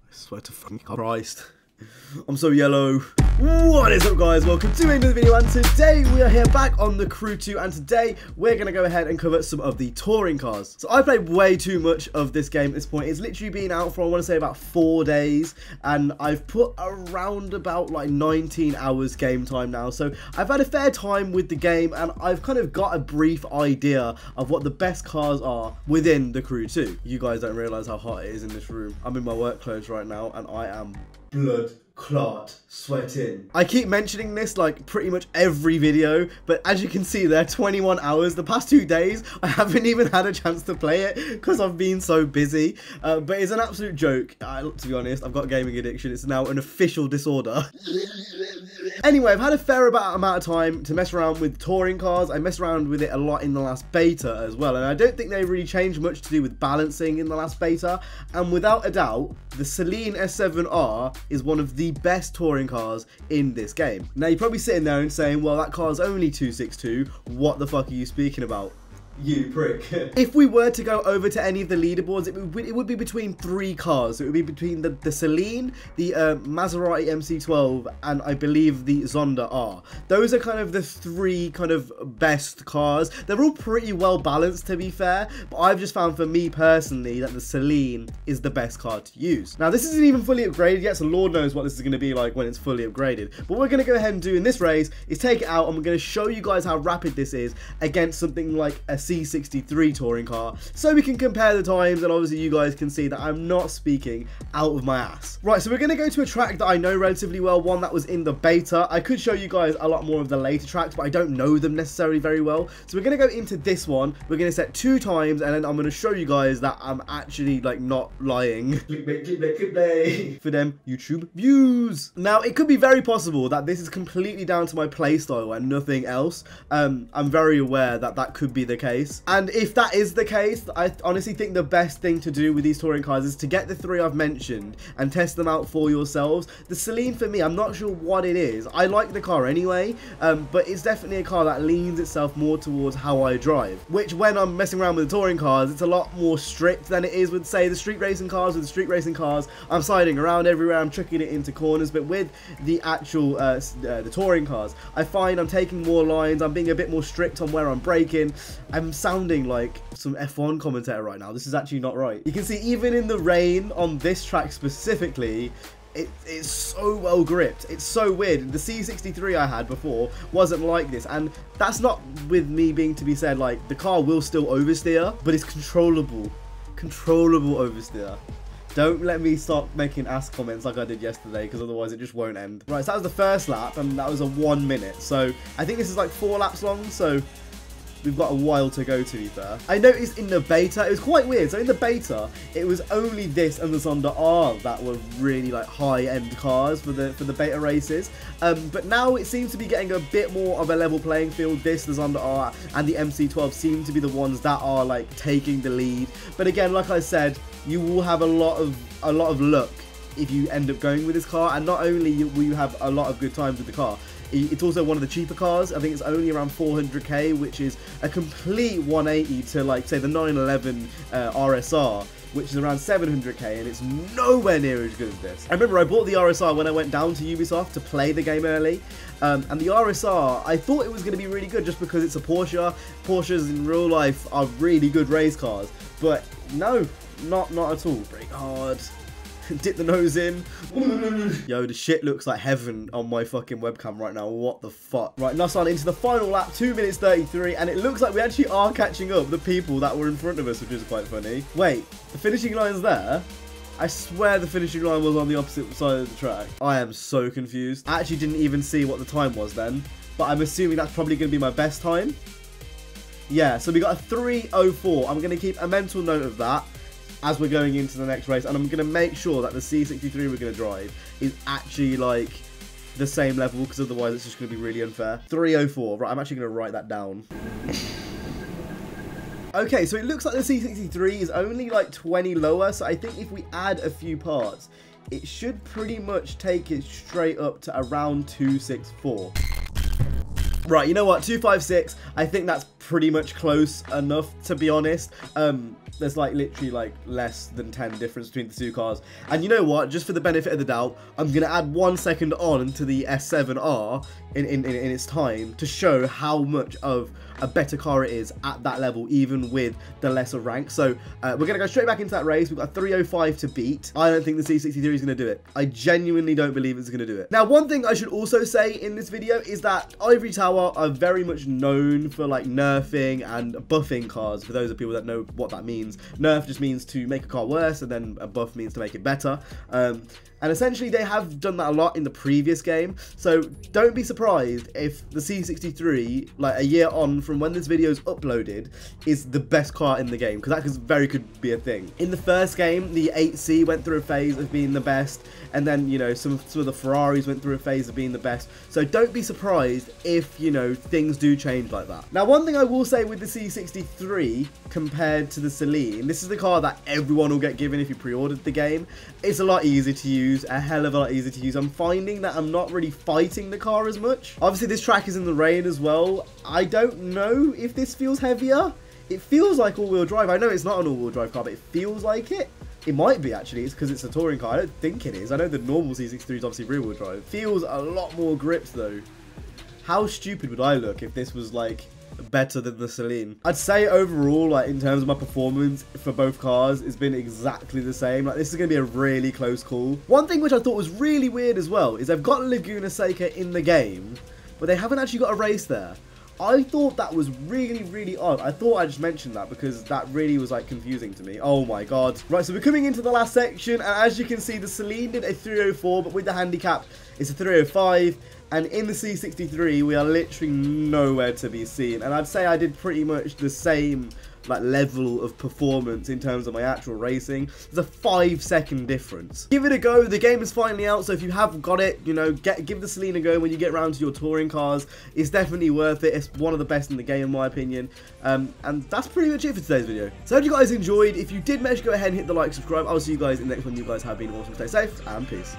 I swear to fucking Christ. I'm so yellow. What is up, guys? Welcome to another video, and today we are here back on the Crew 2, and today we're going to go ahead and cover some of the touring cars. So I played way too much of this game at this point. It's literally been out for, I want to say, about 4 days, and I've put around about like 19 hours game time now. So I've had a fair time with the game, and I've kind of got a brief idea of what the best cars are within the Crew 2. You guys don't realize how hot it is in this room. I'm in my work clothes right now, and I am blood clot sweating. I keep mentioning this like pretty much every video, but as you can see there, 21 hours. The past 2 days I haven't even had a chance to play it because I've been so busy, but it's an absolute joke. To be honest, I've got gaming addiction. It's now an official disorder. Anyway, I've had a fair amount of time to mess around with touring cars. I messed around with it a lot in the last beta as well, and I don't think they really changed much to do with balancing in the last beta. And without a doubt, the Celine S7R is one of the best touring cars in this game. Now you're probably sitting there and saying, well, that car's only 262, what the fuck are you speaking about? You prick. If we were to go over to any of the leaderboards, it would be between 3 cars. It would be between the Celine, the Maserati MC12, and I believe the Zonda R. Those are kind of the 3 kind of best cars. They're all pretty well balanced, to be fair, but I've just found for me personally that the Celine is the best car to use. Now this isn't even fully upgraded yet, so Lord knows what this is going to be like when it's fully upgraded. But what we're going to go ahead and do in this race is take it out, and we're going to show you guys how rapid this is against something like a C63 touring car, so we can compare the times, and obviously you guys can see that I'm not speaking out of my ass. Right, so we're going to go to a track that I know relatively well, one that was in the beta. I could show you guys a lot more of the later tracks, but I don't know them necessarily very well. So we're going to go into this one. We're going to set 2 times, and then I'm going to show you guys that I'm actually like not lying. Clickbait, clickbait, clickbait for them YouTube views. Now it could be very possible that this is completely down to my playstyle and nothing else. I'm very aware that that could be the case. And if that is the case, I honestly think the best thing to do with these touring cars is to get the 3 I've mentioned and test them out for yourselves. The Celine, for me, I'm not sure what it is. I like the car anyway, but it's definitely a car that leans itself more towards how I drive, which when I'm messing around with the touring cars, it's a lot more strict than it is with, say, the street racing cars. With the street racing cars, I'm sliding around everywhere, I'm tricking it into corners, but with the actual the touring cars, I find I'm taking more lines, I'm being a bit more strict on where I'm braking. I'm sounding like some F1 commentator right now. This is actually not right. You can see even in the rain on this track specifically, it's so well gripped. It's so weird. The C63 I had before wasn't like this, and that's not with me being to be said, like the car will still oversteer, but it's controllable oversteer. Don't let me stop making ass comments like I did yesterday, because otherwise it just won't end. Right, so that was the first lap, and that was a 1 minute. So I think this is like 4 laps long, so we've got a while to go, to be fair. I noticed in the beta, it was quite weird. So in the beta, it was only this and the Zonda R that were really like high-end cars for the beta races. But now it seems to be getting a bit more of a level playing field. This, the Zonda R, and the MC12 seem to be the ones that are like taking the lead. But again, like I said, you will have a lot of luck if you end up going with this car, and not only will you have a lot of good times with the car, it's also one of the cheaper cars. I think it's only around 400k, which is a complete 180 to, like, say, the 911 RSR, which is around 700k, and it's nowhere near as good as this. I remember I bought the RSR when I went down to Ubisoft to play the game early, and the RSR, I thought it was going to be really good just because it's a Porsche. Porsches in real life are really good race cars, but no, not at all. Brake hard. Dip the nose in. Yo, the shit looks like heaven on my fucking webcam right now. What the fuck? Right, Nissan into the final lap, 2 minutes 33, and it looks like we actually are catching up the people that were in front of us, which is quite funny. Wait, the finishing line's there? I swear the finishing line was on the opposite side of the track. I am so confused. I actually didn't even see what the time was then, but I'm assuming that's probably going to be my best time. Yeah, so we got a 3:04. I'm going to keep a mental note of that as we're going into the next race, and I'm going to make sure that the C63 we're going to drive is actually like the same level, because otherwise it's just going to be really unfair. 3:04. Right, I'm actually going to write that down. Okay, so it looks like the C63 is only like 20 lower, so I think if we add a few parts, it should pretty much take it straight up to around 264. Right, you know what, 256, I think that's pretty much close enough, to be honest. There's like literally like less than 10 difference between the two cars. And you know what, just for the benefit of the doubt, I'm gonna add 1 second on to the S7R in its time to show how much of a better car it is at that level, even with the lesser rank. So we're gonna go straight back into that race. We've got a 305 to beat. I don't think the C63 is gonna do it. I genuinely don't believe it's gonna do it. Now, one thing I should also say in this video is that Ivory Tower are very much known for like nerfing and buffing cars. For those of people that know what that means, nerf just means to make a car worse, and then a buff means to make it better. And essentially they have done that a lot in the previous game, so don't be surprised if the C63, like a year on from when this video is uploaded, is the best car in the game, because that very could be a thing. In the first game, the 8C went through a phase of being the best, and then, you know, some of the Ferraris went through a phase of being the best, so don't be surprised if, you know, things do change like that. Now, one thing I will say with the C63 compared to the Celine, this is the car that everyone will get given if you pre-ordered the game. It's a lot easier to use, a hell of a lot easier to use. I'm finding that I'm not really fighting the car as much. Obviously, this track is in the rain as well. I don't know if this feels heavier. It feels like all-wheel drive. I know it's not an all-wheel drive car, but it feels like it. It might be, actually. It's because it's a touring car. I don't think it is. I know the normal C63 is obviously rear-wheel drive. Feels a lot more grips, though. How stupid would I look if this was, like, better than the Celine? I'd say overall, like, in terms of my performance for both cars, it's been exactly the same. Like, this is going to be a really close call. One thing which I thought was really weird as well is they've got Laguna Seca in the game, but they haven't actually got a race there. I thought that was really, really odd. I thought I just mentioned that because that really was like confusing to me. Oh my god. Right, so we're coming into the last section, and as you can see, the Celine did a 304, but with the handicap, it's a 305. And in the C63, we are literally nowhere to be seen. And I'd say I did pretty much the same like level of performance in terms of my actual racing. There's a 5-second difference. Give it a go. The game is finally out, so if you have got it, you know, give the Celine a go when you get around to your touring cars. It's definitely worth it. It's one of the best in the game, in my opinion. And that's pretty much it for today's video. So I hope you guys enjoyed. If you did, make sure to go ahead and hit the like, subscribe. I'll see you guys in the next one. You guys have been awesome. Stay safe, and peace.